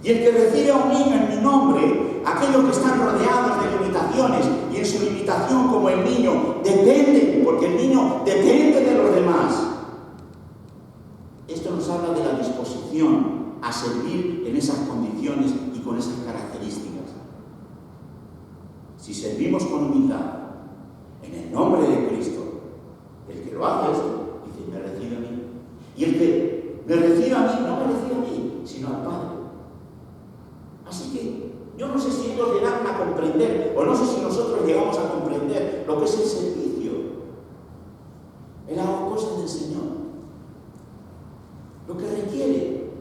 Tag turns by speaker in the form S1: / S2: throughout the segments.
S1: Y el que recibe a un niño en mi nombre, aquellos que están rodeados de limitaciones y en su limitación como el niño, depende, porque el niño depende de los demás. Esto nos habla de la disposición a servir en esas condiciones y con esas características. Si servimos con humildad, en el nombre de Cristo, el que lo hace esto, dice, me recibe a mí. Y el que me recibe a mí, no me recibe a mí, sino al Padre. Así que yo no sé si ellos llegaron a comprender, o no sé si nosotros llegamos a comprender lo que es el servicio. Era cosa del Señor. Lo que requiere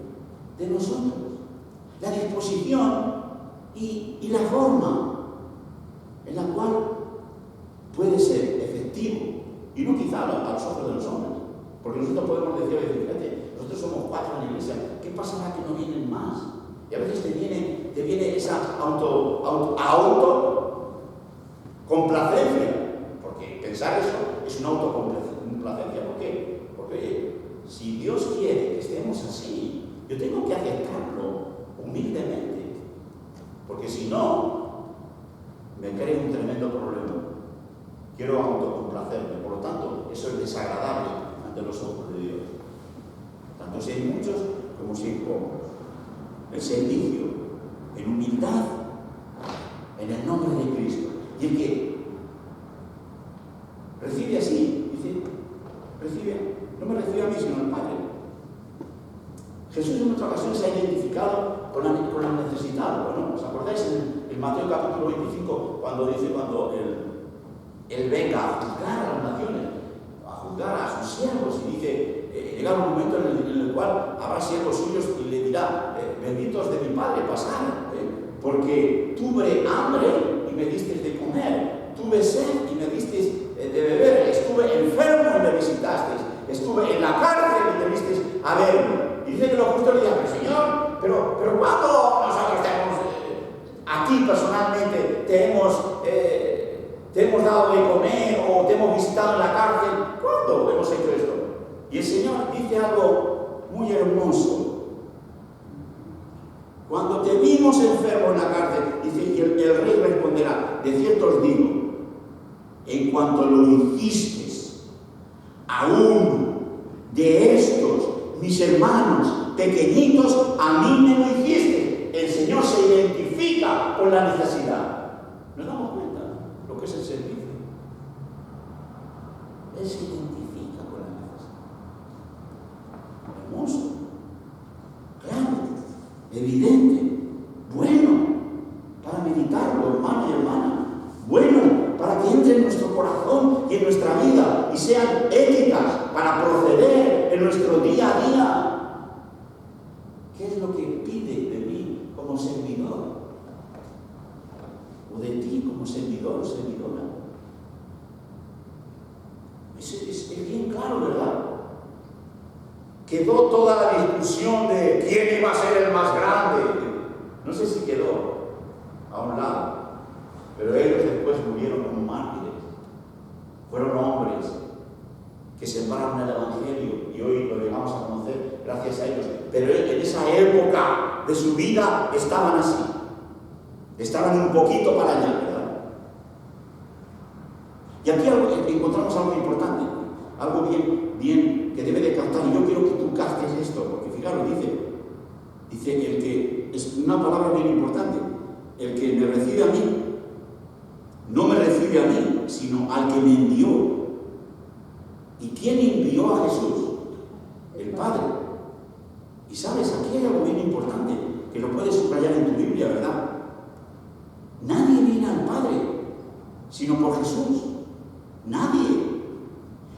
S1: de nosotros, la disposición y la forma en la cual puede ser efectivo, y no quizá a los ojos de los hombres, porque nosotros podemos decir, fíjate, nosotros somos 4 en la iglesia, ¿qué pasará que no vienen más? Y a veces te viene esa autocomplacencia, porque pensar eso es una autocomplacencia. ¿Por qué? Porque si Dios quiere que estemos así, yo tengo que aceptarlo humildemente, porque si no, me crea un tremendo problema. Quiero autocomplacerme, por lo tanto, eso es desagradable ante los ojos de Dios. Tanto si hay muchos como si hay pocos. El servicio, en humildad, en el nombre de Cristo. Y el que recibe así, dice, no me recibe a mí, sino al Padre. Jesús en otra ocasión se ha identificado con la necesitada. Bueno, ¿os acordáis en Mateo capítulo 25, cuando dice, cuando él venga a juzgar a las naciones, a juzgar a sus siervos, y dice, llega un momento en el cual habrá siervos suyos y le dirá, benditos de mi Padre, pasad, porque tuve hambre y me disteis de comer, tuve sed y me disteis de beber, estuve enfermo y me visitasteis, estuve en la cárcel y me visteis a verme. Y dice que los justos le dirán, pero Señor, pero ¿cuándo nosotros aquí personalmente te hemos dado de comer o te hemos visitado en la cárcel? ¿Cuándo hemos hecho esto? Y el Señor dice algo muy hermoso. Cuando te vimos enfermo en la cárcel, dice, y el rey responderá, de cierto os digo, en cuanto lo hicisteis a uno de estos mis hermanos pequeñitos, a mí me lo hiciste. El Señor se identifica con la necesidad. ¿Nos damos cuenta lo que es el servicio? Él se identifica con la necesidad. Hermoso, claro, evidente, bueno para meditarlo, hermano y hermana, bueno para que entre en nuestro corazón y en nuestra vida y sean éticas para proceder en nuestro día a día. ¿Qué es lo que pide de mí como servidor? O de ti como servidor o servidora. Es bien claro, ¿verdad? Quedó toda la discusión de quién iba a ser el más grande. No sé si quedó a un lado, pero ellos después murieron como mártires. Fueron hombres que sembraron el Evangelio y hoy lo llegamos a conocer gracias a ellos. Pero en esa época de su vida estaban así. Estaban un poquito para allá, ¿verdad? Y aquí encontramos algo importante, algo bien que debe de captar. Y yo quiero que tú captes esto, porque fijaros, dice el que, es una palabra bien importante, el que me recibe a mí, no me recibe a mí, sino al que me envió. ¿Y quién envió a Jesús? El Padre. Y sabes, aquí hay algo bien importante, que lo puedes subrayar en tu Biblia, ¿verdad? Nadie viene al Padre, sino por Jesús. Nadie.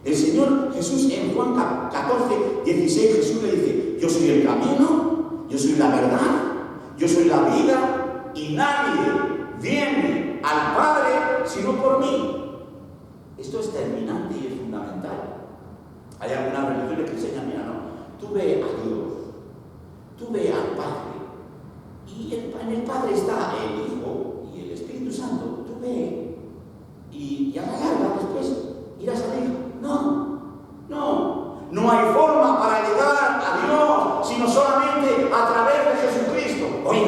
S1: El Señor Jesús en Juan 14, 16, Jesús le dice, yo soy el camino, yo soy la verdad, yo soy la vida, y nadie viene al Padre sino por mí. Esto es terminante y es fundamental. Hay algunas religiones que enseñan, mira, no, tú ve a Dios, tú ve al Padre, y en el Padre está el Hijo y el Espíritu Santo, tú ve, y a la larga después irás al Hijo. No hay forma para llegar a Dios sino solamente a través de Jesucristo. Oiga,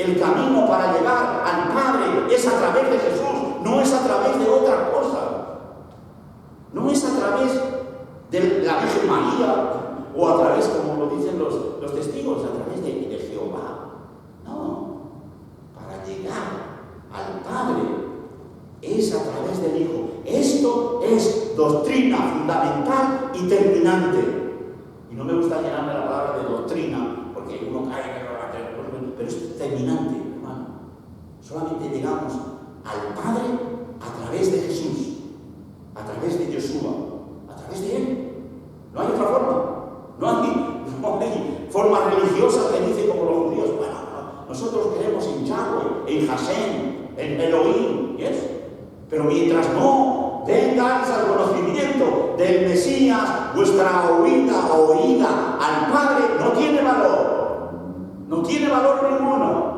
S1: El camino para llegar al Padre es a través de Jesús, no es a través de otra cosa. No es a través de la Virgen María o a través, como lo dicen los testigos, a través de Jehová. No, para llegar al Padre es a través del Hijo. Esto es doctrina fundamental y terminante. Y no me gusta llenarme la palabra de doctrina, porque uno cae, pero es terminante, hermano. Solamente llegamos al Padre a través de Jesús, a través de Yeshua, a través de Él. No hay otra forma. No hay forma religiosa que dice como los judíos, bueno, nosotros creemos en Yahweh, en Hashem, en Elohim, ¿yes? Pero mientras no vengáis al conocimiento del Mesías, vuestra oída al Padre no tiene valor. No tiene valor ninguno.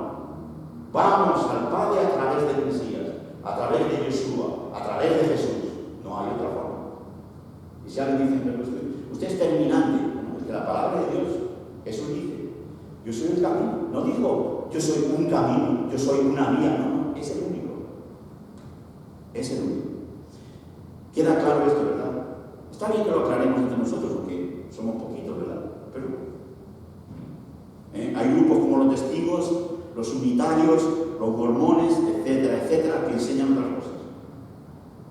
S1: Vamos al Padre a través del Mesías, a través de Yeshua, a través de Jesús. No hay otra forma. Y si alguien dice, pero usted es terminante, no, es que la palabra de Dios, Jesús dice, yo soy el camino. No dijo, yo soy un camino, yo soy una vía, no, es el único. Es el único. Queda claro esto, ¿verdad? Está bien que lo aclaremos entre nosotros, porque somos poquitos, ¿verdad? Pero hay grupos como los testigos, los unitarios, los mormones, etcétera, etcétera, que enseñan otras cosas.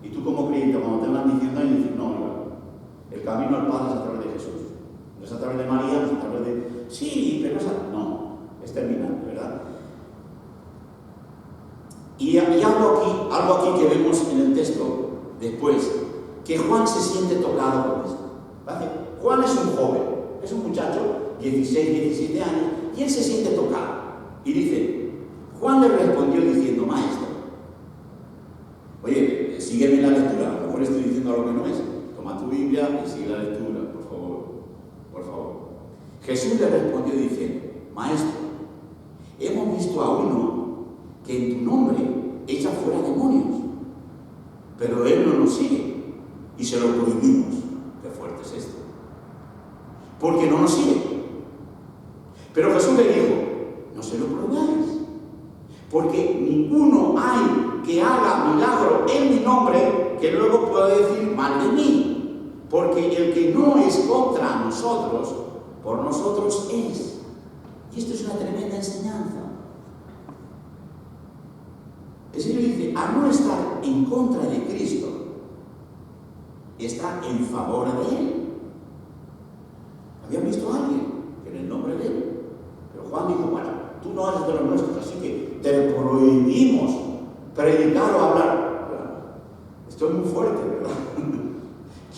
S1: Y tú como creyente, cuando te van diciendo, y dices, no, el camino al Padre es a través de Jesús. No es a través de María, no es a través de... Sí, pero no, es terminante, ¿verdad? Y algo aquí que vemos en el texto después, que Juan se siente tocado por esto. ¿Vale? Juan es un joven, es un muchacho, 16, 17 años, y él se siente tocado. Y dice, Juan le respondió diciendo, maestro, oye, sígueme la lectura, a lo mejor estoy diciendo algo que no es. Toma tu Biblia y sigue la lectura, por favor. Por favor. Jesús le respondió diciendo, maestro, hemos visto a uno que en tu nombre echa fuera demonios, pero él no nos sigue y se lo prohibimos. Qué fuerte es esto. Porque no nos sigue. Pero Jesús le dijo, no se lo prohibáis, porque ninguno hay que haga milagro en mi nombre que luego pueda decir mal de mí, porque el que no es contra nosotros, por nosotros es. Y esto es una tremenda enseñanza. El Señor dice, a no estar en contra de Cristo, está en favor de Él. ¿Habían visto a alguien que en el nombre de Él? Pero Juan dijo, bueno, tú no eres de los nuestros, así que te prohibimos predicar o hablar. Bueno, esto es muy fuerte, ¿verdad?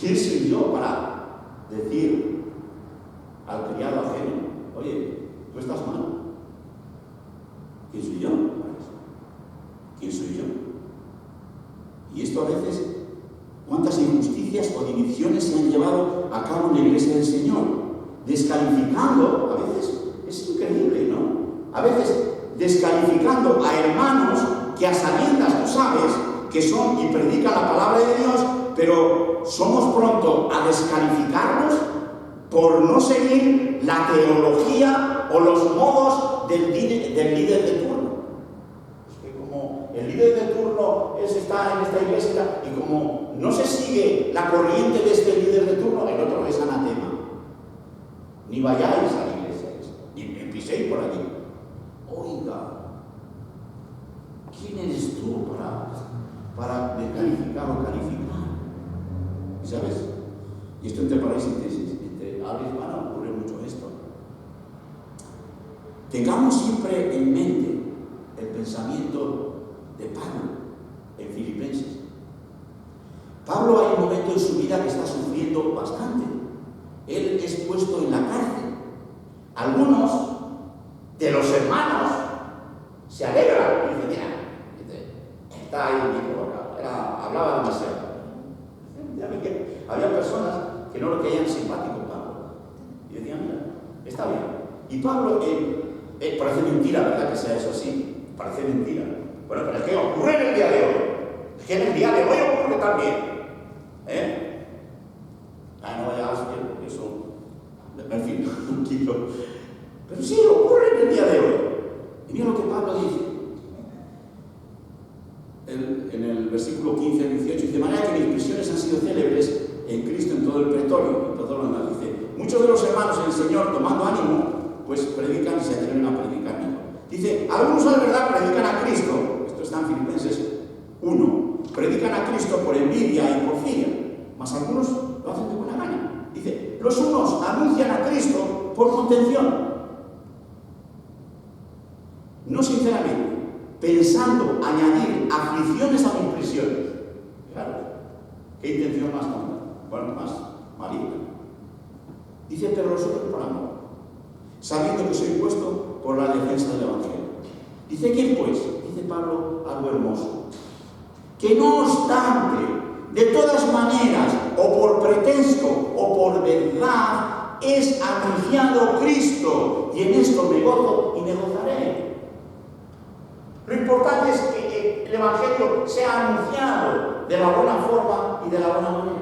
S1: ¿Quién soy yo para decir al criado ajeno, oye, tú estás mal? ¿Quién soy yo? ¿Quién soy yo? Y esto a veces, ¿cuántas injusticias o divisiones se han llevado a cabo en la iglesia del Señor? Descalificando, a veces, es increíble, ¿no? A veces descalificando a hermanos que a sabiendas tú sabes que son y predican la palabra de Dios, pero somos pronto a descalificarlos por no seguir la teología o los modos del líder de turno. El líder de turno está en esta iglesia y como no se sigue la corriente de este líder de turno, el otro es anatema. Ni vayáis a la iglesia, ni piséis por allí. Oiga, ¿quién eres tú para descalificar o calificar? ¿Sabes? Y esto entre paréntesis, entre habla hispana ocurre mucho esto. Tengamos siempre en mente el pensamiento de Pablo en Filipenses. Pablo hay un momento en su vida que está sufriendo bastante. Él es puesto en la cárcel. Algunos de los hermanos se alegran y dicen, mira, está ahí mismo acá. Hablaba demasiado. Había personas que no lo creían simpático Pablo. Y decían, mira, está bien. Y Pablo, parece mentira, ¿verdad? Que sea eso así. Parece mentira. Bueno, pero es que ocurre en el día de hoy. Es que en el día de hoy ocurre también. No vayas bien, eso. En fin, tranquilo. Pero sí, ocurre en el día de hoy. Y mira lo que Pablo dice. En el versículo 15 al 18 dice: de manera que mis prisiones han sido célebres en Cristo en todo el pretorio y todo lo demás. Dice: muchos de los hermanos en el Señor, tomando ánimo, pues predican y se atreven a predicar mejor. Dice: algunos a la verdad predican a Cristo, esto está en Filipenses 1, predican a Cristo por envidia y porfía, mas algunos lo hacen de buena gana. Dice: los unos anuncian a Cristo por contención, no sinceramente, pensando añadir aflicciones a mis prisiones. Claro, ¿qué intención más tonta? Bueno, más maligna. Dice: pero los otros por amor, sabiendo que soy puesto por la defensa del Evangelio. Dice: ¿quién pues? Dice Pablo algo hermoso. Que no obstante, de todas maneras, o por pretexto o por verdad, es anunciado Cristo, y en esto me gozo y me gozaré. Lo importante es que el Evangelio sea anunciado de la buena forma y de la buena manera.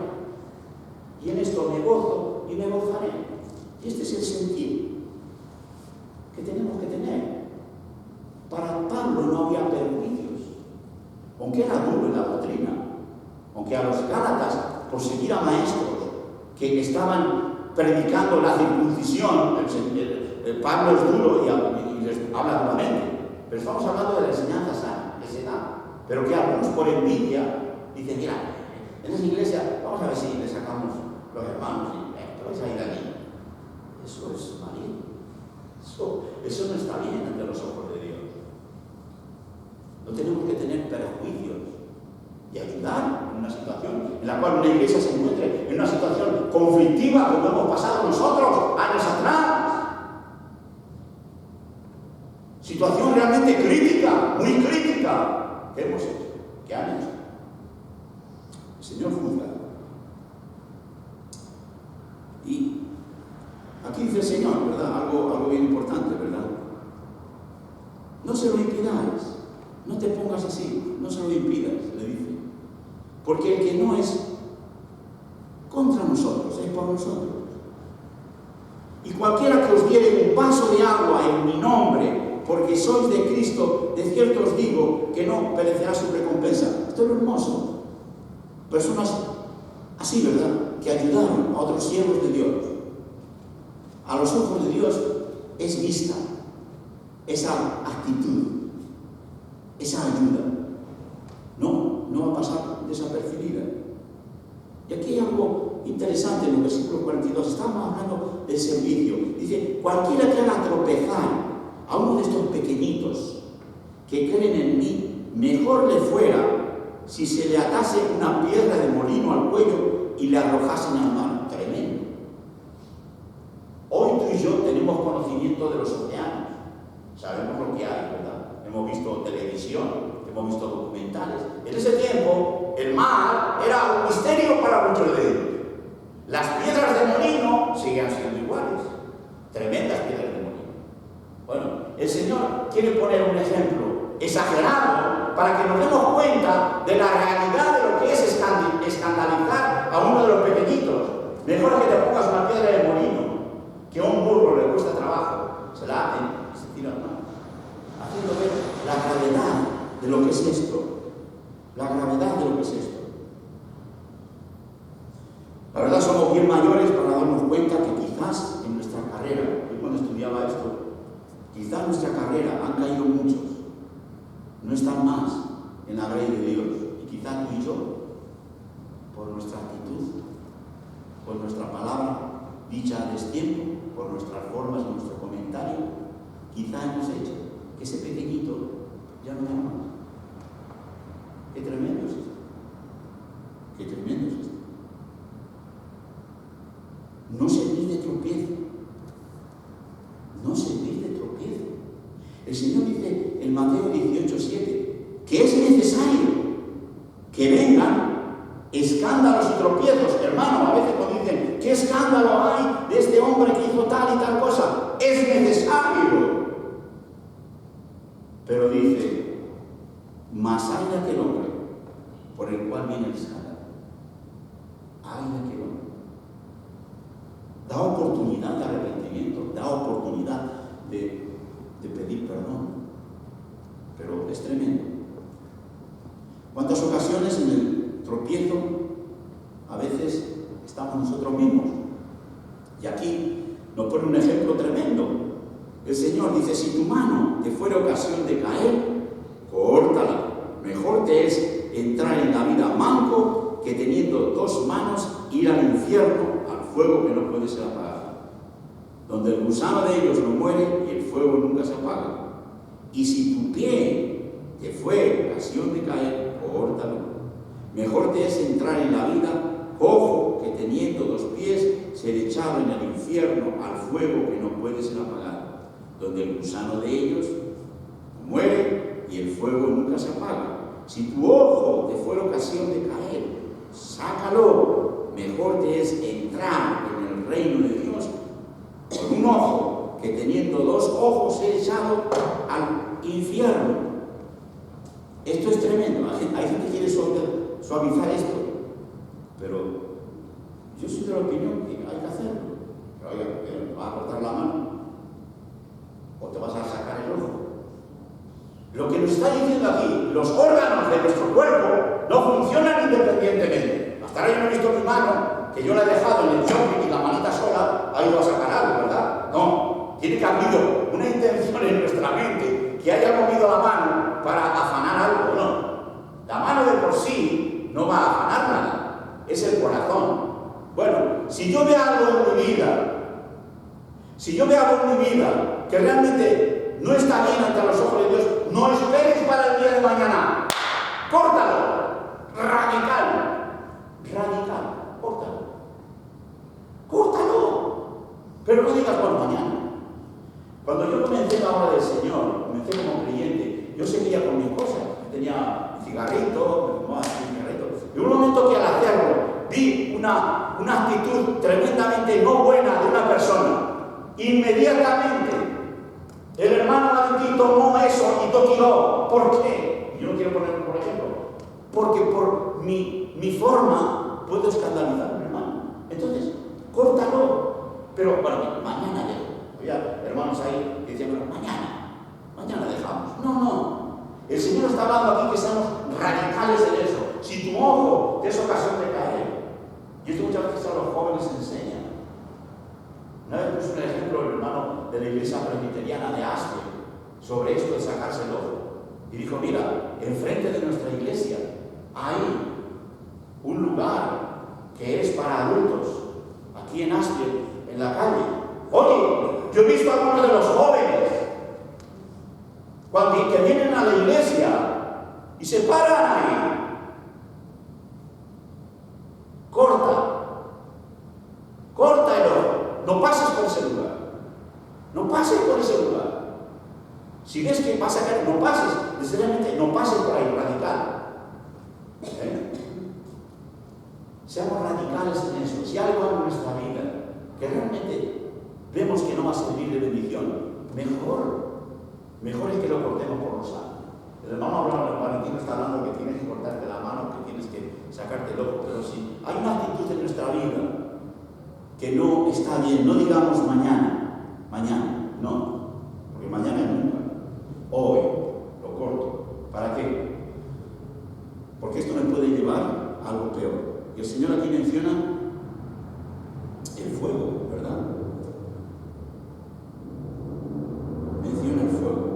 S1: Y en esto me gozo y me gozaré. Y este es el sentido que tenemos que tener. Para Pablo no había perjuicios, aunque era duro en la doctrina, aunque a los Gálatas, por seguir a maestros que estaban predicando la circuncisión, Pablo es duro y les habla duramente. Pero estamos hablando de la enseñanza sana, que se da. Pero que algunos por envidia dicen: mira, en esa iglesia vamos a ver si le sacamos los hermanos y te vais a ir aquí. Eso es maligno. Eso no está bien ante los ojos de Dios. No tenemos que tener perjuicios y ayudar en una situación en la cual una iglesia se encuentre en una situación conflictiva como hemos pasado nosotros años atrás. Situación realmente crítica, muy crítica. ¿Qué hemos hecho? ¿Qué han hecho? El Señor juzga. Y aquí dice el Señor, ¿verdad? Algo bien importante, ¿verdad? No se lo impidáis. No te pongas así. No se lo impidas, le dice. Porque el que no es contra nosotros, es por nosotros. Y cualquiera que os diere un vaso de agua en mi nombre, porque sois de Cristo, de cierto os digo que no perecerá su recompensa. Esto es lo hermoso. Personas así, ¿verdad?, que ayudaron a otros siervos de Dios. A los ojos de Dios es vista esa actitud, esa ayuda. No va a pasar desapercibida. Y aquí hay algo interesante en el versículo 42. Estamos hablando del servicio. Dice: cualquiera que haga tropezar a uno de estos pequeñitos que creen en mí, mejor le fuera si se le atase una piedra de molino al cuello y le arrojasen al mar. Tremendo. Hoy tú y yo tenemos conocimiento de los océanos. Sabemos lo que hay, ¿verdad? Hemos visto televisión, hemos visto documentales. En ese tiempo, el mar era un misterio para muchos de ellos. Las piedras de molino siguen siendo iguales. Tremendas piedras de molino. Bueno, el Señor quiere poner un ejemplo exagerado para que nos demos cuenta de la realidad de lo que es escandalizar a uno de los pequeñitos. Mejor que te pongas una piedra de molino, que a un burro le cuesta trabajo, se la aten y se tira al mar. Haciendo ver la gravedad de lo que es esto. La gravedad de lo que es esto. La verdad, somos bien mayores para darnos cuenta que quizás en nuestra carrera, yo cuando estudiaba esto, quizás en nuestra carrera han caído muchos, no están más en la grey de Dios. Y quizás tú y yo, por nuestra actitud, por nuestra palabra dicha a destiempo, por nuestras formas y nuestro comentario, quizás hemos hecho que ese pequeñito ya no vea más. Qué tremendo es esto. Qué tremendo es esto. No servir de tropiezo. No servir de tropiezo. El Señor dice en Mateo 18:7 que es necesario que vengan escándalos y tropiezos. Hermano, a veces cuando dicen: ¿qué escándalo hay de este hombre que hizo tal y tal cosa? Es necesario. Pero dice: mas hay de aquel hombre por el cual viene el escándalo. Hay de aquel hombre. Da oportunidad de arrepentimiento, da oportunidad de pedir perdón. aquí nos pone un ejemplo tremendo. El Señor dice, si tu mano te fuera ocasión de caer, córtala. Mejor te es entrar en la vida manco que teniendo dos manos ir al infierno, al fuego que no puede ser apagado, donde el gusano de ellos no muere y el fuego nunca se apaga. Y si tu pie te fue ocasión de caer, córtalo. Mejor te es entrar en la vida cojo que teniendo dos pies ser echado en el infierno al fuego que no puede ser apagado, donde el gusano de ellos muere y el fuego nunca se apaga. Si tu ojo te fuera ocasión de caer, sácalo. Mejor te es entrar en el reino de Dios con un ojo que teniendo dos ojos ser echado al infierno. Esto es tremendo. Hay gente que quiere suavizar esto, pero yo soy de la opinión que hay que hacerlo. Pero oiga, ¿te vas a cortar la mano? ¿O te vas a sacar el ojo? Lo que nos está diciendo aquí, los órganos de nuestro cuerpo no funcionan independientemente. Hasta ahora yo no he visto mi mano, que yo la he dejado en el shopping y la manita sola ha ido a sacar algo, ¿verdad? No, tiene que haber habido una intención en nuestra mente que haya movido la mano para afanar algo, ¿no? La mano de por sí no va a afanar nada, es el corazón. Bueno, si yo veo algo en mi vida, que realmente no está bien ante los ojos de Dios, no esperes para el día de mañana. Córtalo. Radical. Córtalo. Pero no digas por mañana. Cuando yo comencé la obra del Señor, comencé como creyente, yo seguía con mis cosas. Tenía cigarrito, me fumaba cigarrito. Y un momento que al hacerlo vi una actitud tremendamente no buena de una persona. Inmediatamente el hermano Valentín tomó eso y lo tiró. ¿Por qué? Yo no quiero poner por ejemplo. Porque por mi forma puedo escandalizar a mi hermano. Entonces, córtalo. Pero bueno, mañana dejo. Había hermanos ahí que decían, bueno, mañana dejamos. No. El Señor está hablando aquí que seamos radicales en eso. Si tu ojo te es ocasión de caer, y esto muchas veces a los jóvenes enseñan. Una vez puso un ejemplo el hermano de la iglesia presbiteriana de Aspe sobre esto de sacarse el ojo. Y dijo, mira, enfrente de nuestra iglesia hay un lugar que es para adultos, aquí en Aspe, en la calle. Oye, yo he visto a algunos de los jóvenes que vienen a la iglesia y se paran ahí. Corta el ojo. No pases por ese lugar. Si ves que vas a caer, no pases. Necesariamente no pases por ahí, radical. Seamos radicales en eso. Si algo en nuestra vida que realmente vemos que no va a servir de bendición, mejor es que lo cortemos por los años. El hermano Valentín está hablando que tienes que cortarte la mano, que tienes que sacarte el ojo, pero si hay una actitud en nuestra vida que no está bien, no digamos mañana, no, porque mañana es nunca. Hoy lo corto. ¿Para qué? Porque esto me puede llevar a algo peor. Y el Señor aquí menciona el fuego, ¿verdad? Menciona el fuego.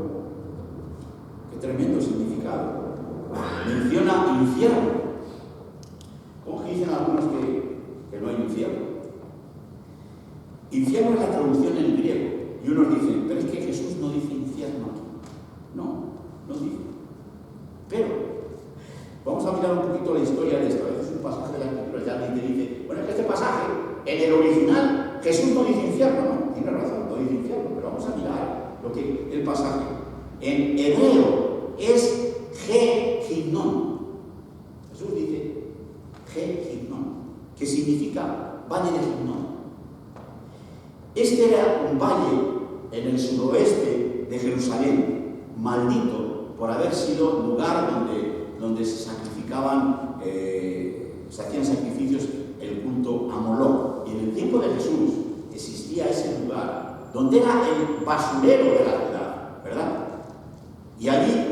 S1: Qué tremendo significado. Menciona infierno. Como que dicen algunos que no hay infierno. Infierno es la traducción en griego. Y unos dicen, pero es que Jesús no dice infierno aquí. No dice. Pero vamos a mirar un poquito la historia de esto. A veces un pasaje de la Escritura ya te dice, bueno, es que este pasaje, en el original, Jesús no dice infierno, no, tiene razón, no dice infierno, pero vamos a mirar lo que el pasaje. En hebreo es Ge-Hinnom. Jesús dice Ge-Hinnom, que significa valle de Hinnom. Este era un valle en el suroeste de Jerusalén, maldito por haber sido lugar donde se sacrificaban, se hacían sacrificios, el culto a Moloch. Y en el tiempo de Jesús existía ese lugar, donde era el basurero de la ciudad, ¿verdad? Y allí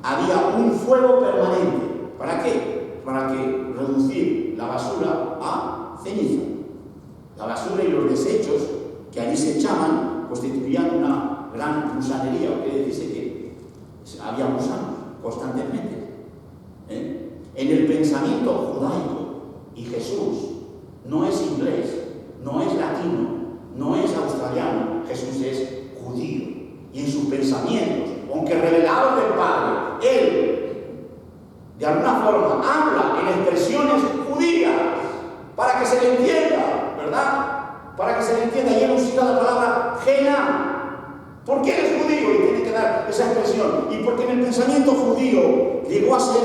S1: había un fuego permanente. ¿Para qué? Para reducir la basura a ceniza. La basura y los desechos que allí se echaban constituían una gran gusanería, o quiere decirse que había gusanos constantemente. En el pensamiento judaico, y Jesús no es inglés, no es latino, no es australiano, Jesús es judío. Y en sus pensamientos, aunque revelados del Padre, Él, de alguna forma, habla en expresiones judías para que se le entienda, ¿verdad? Para que se le entienda. Y Él usa la palabra Gená. ¿Por qué eres judío? Y tiene que dar esa expresión. Y porque en el pensamiento judío llegó a ser,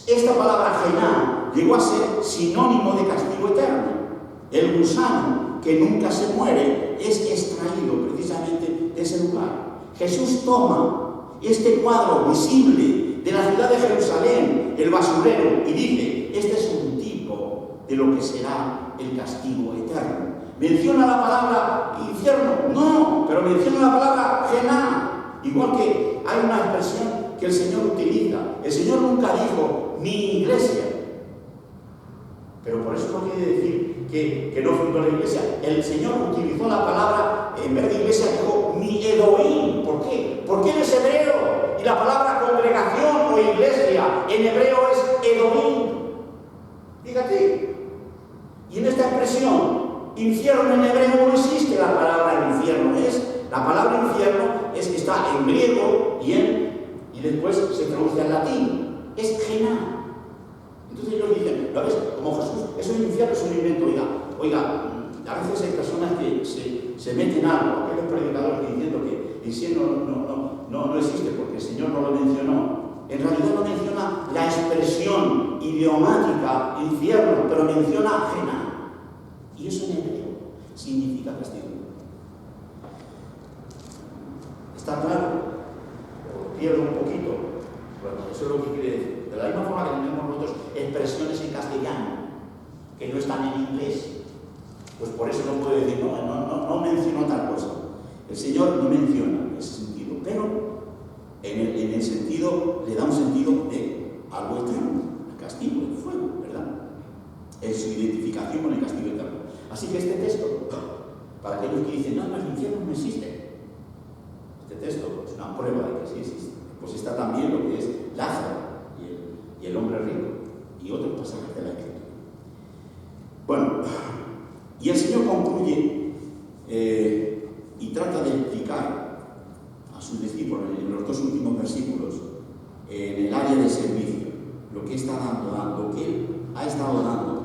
S1: esta palabra Gená, llegó a ser sinónimo de castigo eterno. El gusano que nunca se muere es extraído precisamente de ese lugar. Jesús toma este cuadro visible de la ciudad de Jerusalén, el basurero, y dice, este es un tipo de lo que será el castigo eterno. ¿Menciona la palabra infierno? No, pero menciona la palabra Gená. Igual que hay una expresión que el Señor utiliza. El Señor nunca dijo, mi iglesia. Pero por eso no quiere decir que no fundó la iglesia. El Señor utilizó la palabra, en vez de iglesia, dijo mi Elohim. ¿Por qué? Porque él es hebreo. Y la palabra congregación o iglesia en hebreo es Elohim. Fíjate. Y en esta expresión, infierno en hebreo no existe la palabra infierno. La palabra infierno es que está en griego y después se traduce al latín. Es Gená. Entonces ellos dicen, ¿lo ves? Como Jesús, eso es un infierno, es un invento. Oiga, a veces hay personas que se meten algo, aquellos predicadores diciendo que el cielo no existe porque el Señor no lo mencionó. En realidad no menciona la expresión idiomática infierno, pero menciona Gená. Y eso en hebreo significa castigo. ¿Está claro? O pierdo un poquito. Bueno, eso es lo que quiere decir. De la misma forma que tenemos nosotros expresiones en castellano que no están en inglés, pues por eso no puede decir, no menciono tal cosa. El Señor no menciona ese sentido, pero en el sentido, le da un sentido de algo eterno, el castigo, el fuego, ¿verdad? Es su identificación con el castigo eterno. Así que este texto, para aquellos que dicen, no, el infierno no existe, este texto es una prueba de que sí existe. Pues está también lo que es Lázaro y el hombre rico y otros pasajes de la Escritura. Bueno, y el Señor concluye y trata de explicar a sus discípulos en los dos últimos versículos, en el área de servicio, lo que está dando, lo que Él ha estado dando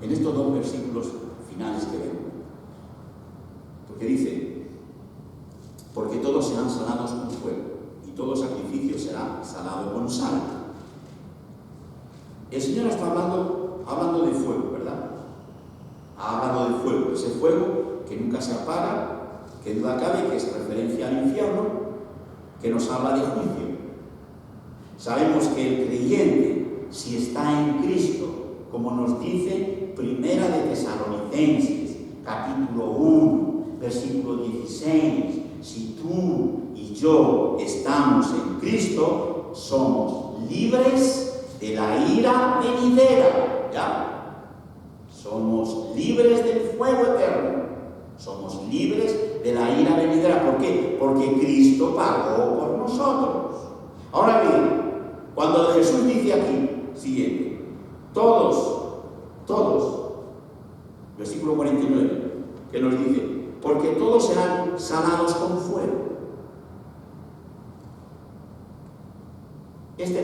S1: en estos dos versículos finales que vemos. Porque dice, porque todos serán salados con fuego, y todo sacrificio será salado con sal. El Señor está hablando de fuego, ¿verdad? Ha hablado de fuego, ese fuego que nunca se apaga, que duda cabe que es referencia al infierno, que nos habla de juicio. Sabemos que el creyente, si está en Cristo, como nos dice Primera de Tesalonicenses, capítulo 1, versículo 16, si tú y yo estamos en Cristo, somos libres de la ira venidera, ¿ya? Somos libres del fuego eterno, somos libres de la ira venidera. ¿Por qué? Porque Cristo pagó por nosotros. Ahora bien, cuando Jesús dice aquí, siguiente, todos, versículo 49, que nos dice, porque todos serán salados con fuego.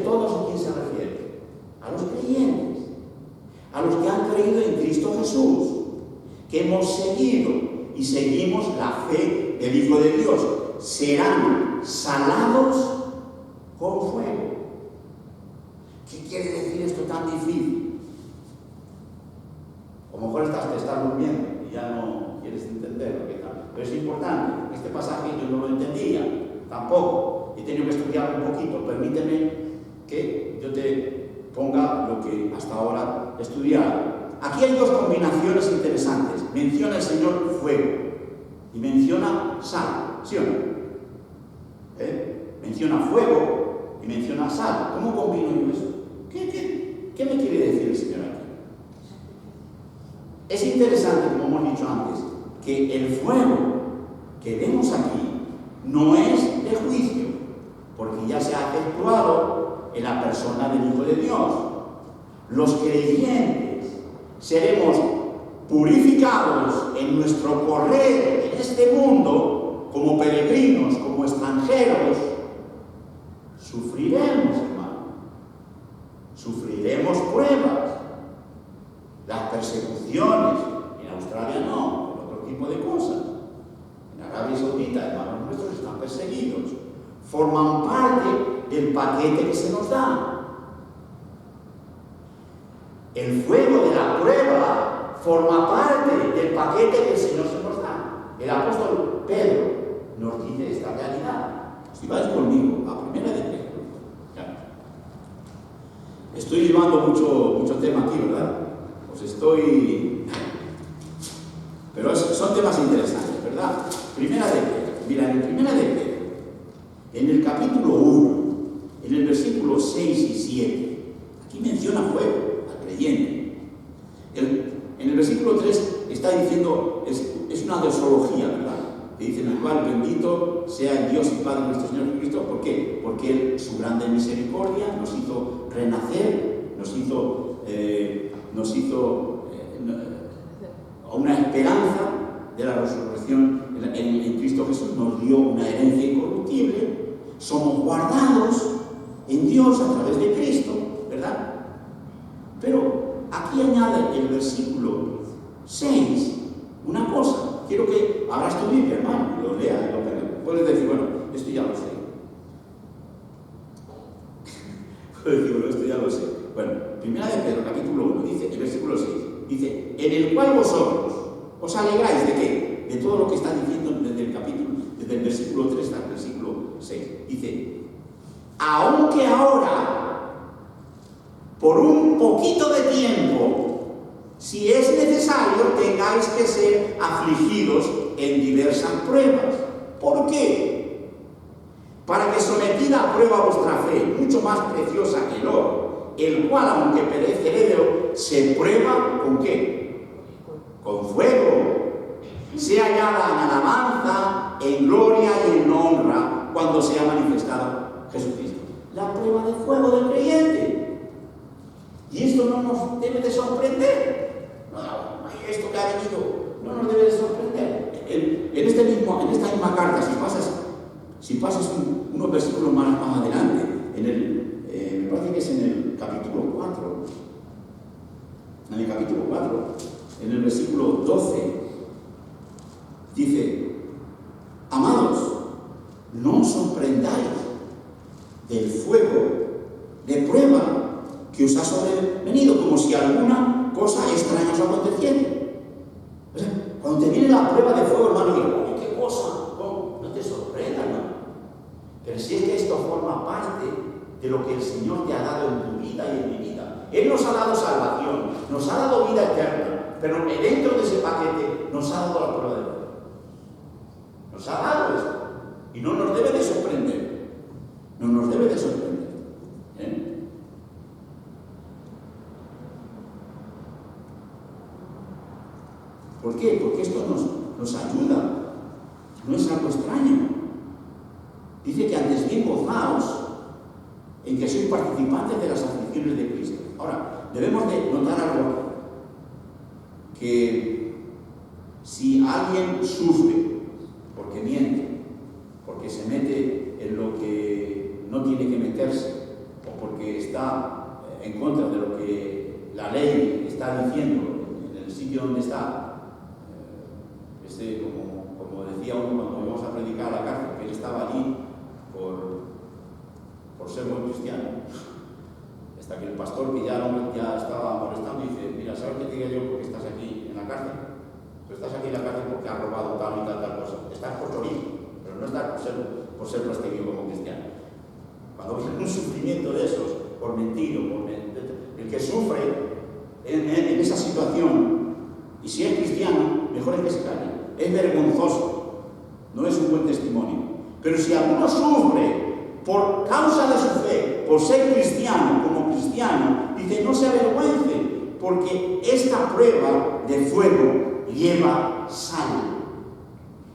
S1: ¿Todos a quién se refiere? A los creyentes, a los que han creído en Cristo Jesús, que hemos seguido y seguimos la fe del Hijo de Dios. Serán salados con fuego. ¿Qué quiere decir esto tan difícil? A lo mejor te estás durmiendo y ya no quieres entender lo que tal. Pero es importante. Este pasaje yo no lo entendía tampoco. He tenido que estudiar un poquito. Permíteme que yo te ponga lo que hasta ahora he estudiado. Aquí hay dos combinaciones interesantes. Menciona el Señor fuego y menciona sal, ¿sí o no? Menciona fuego y menciona sal. ¿Cómo combino yo eso? ¿Qué me quiere decir el Señor aquí? Es interesante, como hemos dicho antes, que el fuego que vemos aquí no es de juicio, porque ya se ha efectuado en la persona del Hijo de Dios. Los creyentes seremos purificados en nuestro correr en este mundo, como peregrinos, como extranjeros. Sufriremos, hermano. Sufriremos pruebas, las persecuciones. En Australia no, en otro tipo de cosas. En Arabia Saudita, hermanos nuestros están perseguidos. Forman parte del paquete que se nos da. El fuego de la prueba forma parte del paquete que el Señor se nos da. El apóstol Pedro nos dice esta realidad. Si vais conmigo a Primera de Pedro. Estoy llevando mucho tema aquí, ¿verdad? Pero son temas interesantes, ¿verdad? Primera de Pedro. Mira, en Primera de Pedro, en el capítulo 1, en el versículo 6 y 7, aquí menciona fuego al creyente. En el versículo 3 está diciendo, es una doxología, ¿verdad? Que dice, en el cual bendito sea el Dios y Padre nuestro Señor Jesucristo. ¿Por qué? Porque Él, su grande misericordia, nos hizo renacer, nos hizo una esperanza de la resurrección en Cristo Jesús, nos dio una herencia incorruptible, somos guardados en Dios a través de Cristo, ¿verdad? Pero aquí añade el versículo 6 una cosa. Quiero que abras tu Biblia, hermano, y lo leas, y lo leas. Puedes decir, bueno, esto ya lo sé. Puedes decir, bueno, esto ya lo sé. Bueno, Primera de Pedro, capítulo 1, dice, el versículo 6, dice, en el cual vosotros os alegráis de qué? De todo lo que está diciendo desde el capítulo, desde el versículo 3 hasta el versículo 6. Dice, aunque ahora, por un poquito de tiempo, si es necesario, tengáis que ser afligidos en diversas pruebas. ¿Por qué? Para que sometida a prueba vuestra fe, mucho más preciosa que el oro, el cual, aunque perecedero, se prueba ¿con qué? Con fuego. Sea hallada en alabanza, en gloria y en honra, cuando sea manifestado Jesucristo. La prueba de fuego del creyente. Y esto no nos debe de sorprender. Esto que ha venido no nos debe de sorprender. En esta misma carta, si pasas unos versículos más adelante, me parece que es en el capítulo 4, en el versículo 12, dice, amados, no os sorprendáis del fuego de prueba que os ha sobrevenido, como si alguna cosa extraña os aconteciera. O sea, cuando te viene la prueba de fuego, hermano, digo, oye, ¿qué cosa? No te sorprendas, hermano. Pero si es que esto forma parte de lo que el Señor te ha dado en tu vida y en mi vida. Él nos ha dado salvación, nos ha dado vida eterna, pero dentro de ese paquete nos ha dado la prueba de fuego. Nos ha dado esto. Y no nos debe de sorprender. No nos debe de sorprender. ¿Por qué? Porque esto nos ayuda. No es algo extraño. Dice que antes bien gozaos en que sois participantes de las aflicciones de Cristo. Ahora, debemos de notar algo, que si alguien sufre porque miente, porque se mete en lo que no tiene que meterse, o porque está en contra de lo que la ley está diciendo en el sitio donde está, como decía uno cuando íbamos a predicar a la cárcel, que él estaba allí por ser buen cristiano, hasta que el pastor, que ya estaba molestando, dice, mira, ¿sabes qué te digo yo porque estás aquí en la cárcel? Tú estás aquí en la cárcel porque has robado tal y tal cosa. Estás por morir, pero no estás por ser perseguido como cristiano. Cuando viene un sufrimiento de esos, por mentir o el que sufre en esa situación, y si es cristiano, mejor es que se calle. Es vergonzoso, no es un buen testimonio. Pero si alguno sufre por causa de su fe, por ser cristiano, como cristiano, dice, no se avergüence, porque esta prueba de fuego lleva sal.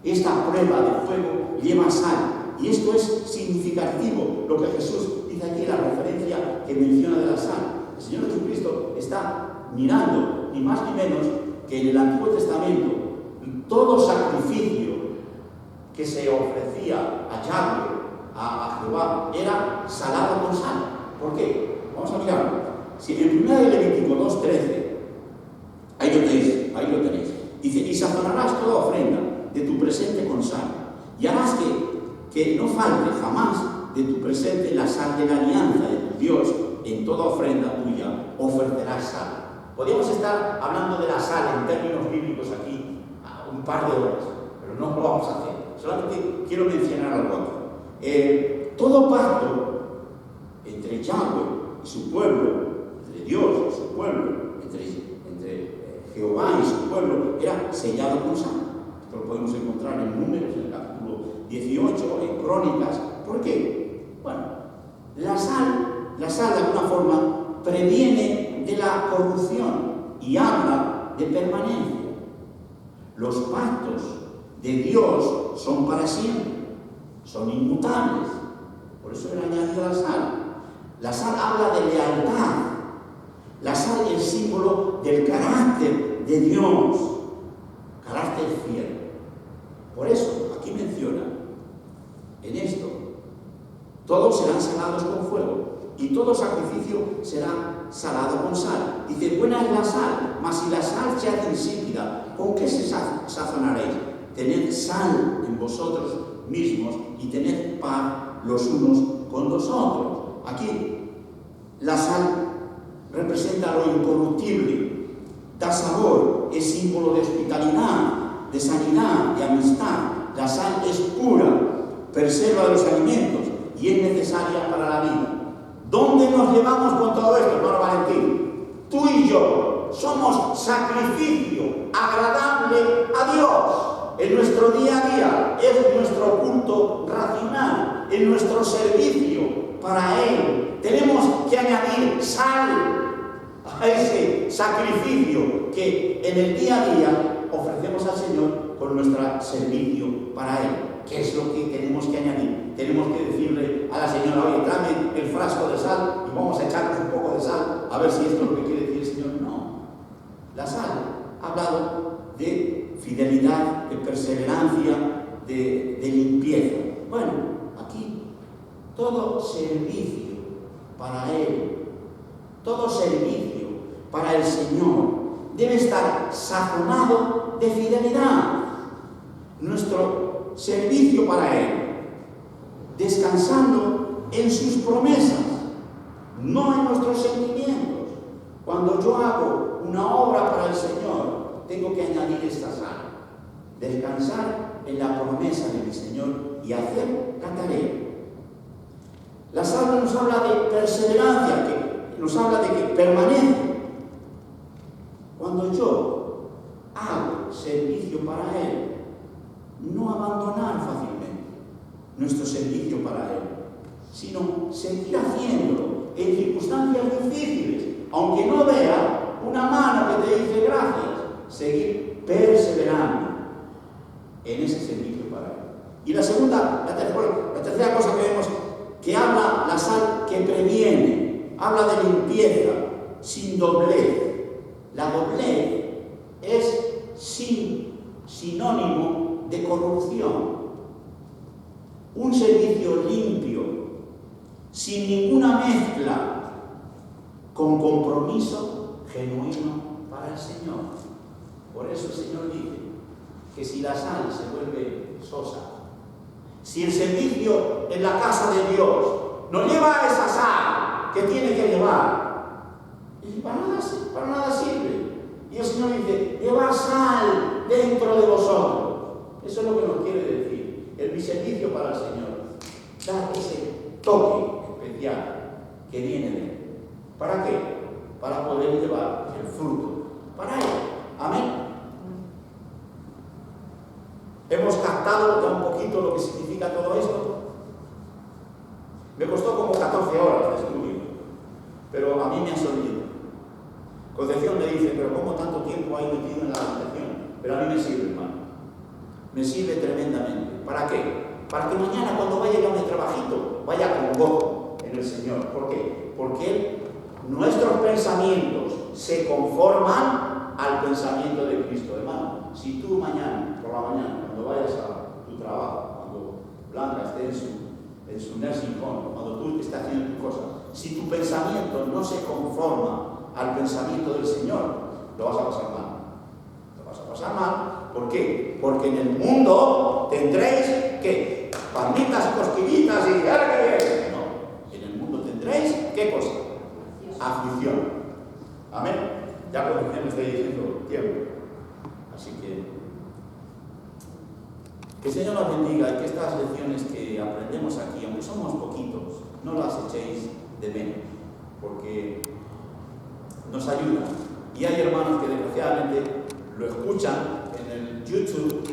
S1: Esta prueba de fuego lleva sal. Y esto es significativo, lo que Jesús dice aquí, la referencia que menciona de la sal. El Señor Jesucristo está mirando, ni más ni menos, que en el Antiguo Testamento todo sacrificio que se ofrecía a Yahweh, a Jehová, era salado con sal. ¿Por qué? Vamos a mirarlo. Si en 1 Levítico 2:13, ahí lo tenéis. Dice, y sazonarás toda ofrenda de tu presente con sal, y harás que no falte jamás de tu presente la sal de la alianza de tu Dios, en toda ofrenda tuya ofrecerás sal. Podríamos estar hablando de la sal en términos bíblicos aquí un par de horas, pero no lo vamos a hacer. Solamente quiero mencionar algo aquí. Todo pacto entre Yahweh y su pueblo, entre Dios y su pueblo, entre Jehová y su pueblo, era sellado con sal. Esto lo podemos encontrar en Números, en el capítulo 18, en Crónicas. ¿Por qué? Bueno, la sal de alguna forma previene de la corrupción y habla de permanencia. Los pactos de Dios son para siempre, son inmutables. Por eso era añadida la sal. La sal habla de lealtad. La sal es símbolo del carácter de Dios, carácter fiel. Por eso, aquí menciona, en esto, todos serán salados con fuego, y todo sacrificio será salado con sal. Dice, buena es la sal, mas si la sal se hace insípida, ¿con qué se sazonaréis? Tened sal en vosotros mismos y tened paz los unos con los otros. Aquí, la sal representa lo incorruptible, da sabor, es símbolo de hospitalidad, de sanidad, de amistad. La sal es pura, preserva los alimentos y es necesaria para la vida. ¿Dónde nos llevamos con todo esto, hermano Valentín? Tú y yo somos sacrificio agradable a Dios. En nuestro día a día es nuestro culto racional, en nuestro servicio para Él. Tenemos que añadir sal a ese sacrificio que en el día a día ofrecemos al Señor con nuestro servicio para Él. ¿Qué es lo que tenemos que añadir? Tenemos que decirle a la señora, oye, tráeme el frasco de sal y vamos a echarnos un poco de sal a ver si esto es lo que quiere decir el Señor. No. La sal ha hablado de fidelidad, de perseverancia, de limpieza. Bueno, aquí todo servicio para Él, todo servicio para el Señor debe estar sazonado de fidelidad. Nuestro servicio para Él, descansando en sus promesas, no en nuestros sentimientos. Cuando yo hago una obra para el Señor, tengo que añadir esta sal, descansar en la promesa de mi Señor y hacer la tarea. La sal nos habla de perseverancia, que nos habla de que permanece. Cuando yo hago servicio para Él, no abandonar fácilmente nuestro servicio para Él, sino seguir haciéndolo en circunstancias difíciles, aunque no vea una mano que te dice gracias, seguir perseverando en ese servicio para Él. Y la tercera cosa que vemos, que habla la sal que previene, habla de limpieza, sin doblez. La doblez es sinónimo de corrupción. Un servicio limpio, sin ninguna mezcla, con compromiso genuino para el Señor. Por eso el Señor dice que si la sal se vuelve sosa, si el servicio en la casa de Dios no lleva esa sal que tiene que llevar, y para nada sirve. Y el Señor dice, lleva sal dentro de vosotros. Eso es lo que nos quiere decir. Mi servicio para el Señor da ese toque especial que viene de Él. ¿Para qué? Para poder llevar el fruto para Él. Amén. ¿Hemos captado ya un poquito lo que significa todo esto? Me costó como 14 horas de estudio, pero a mí me ha servido. Concepción me dice, pero ¿cómo tanto tiempo hay metido en la alimentación? Pero a mí me sirve, hermano. Me sirve tremendamente. ¿Para qué? Para que mañana cuando vaya yo a mi trabajito, vaya con gozo en el Señor. ¿Por qué? Porque nuestros pensamientos se conforman al pensamiento de Cristo. Hermano, si tú mañana, por la mañana, cuando vayas a tu trabajo, cuando Blanca esté en su nursing home, cuando tú estés haciendo tu cosa, si tu pensamiento no se conforma al pensamiento del Señor, lo vas a pasar mal. Lo vas a pasar mal. ¿Por qué? Porque en el mundo tendréis que palmitas, cosquillitas y ¡ahora que bien! No. En el mundo tendréis, ¿qué cosa? Aflicción. Amén. Ya por me estoy diciendo tiempo. Así que el Señor nos bendiga y que estas lecciones que aprendemos aquí, aunque somos poquitos, no las echéis de menos, porque nos ayudan. Y hay hermanos que desgraciadamente lo escuchan en el YouTube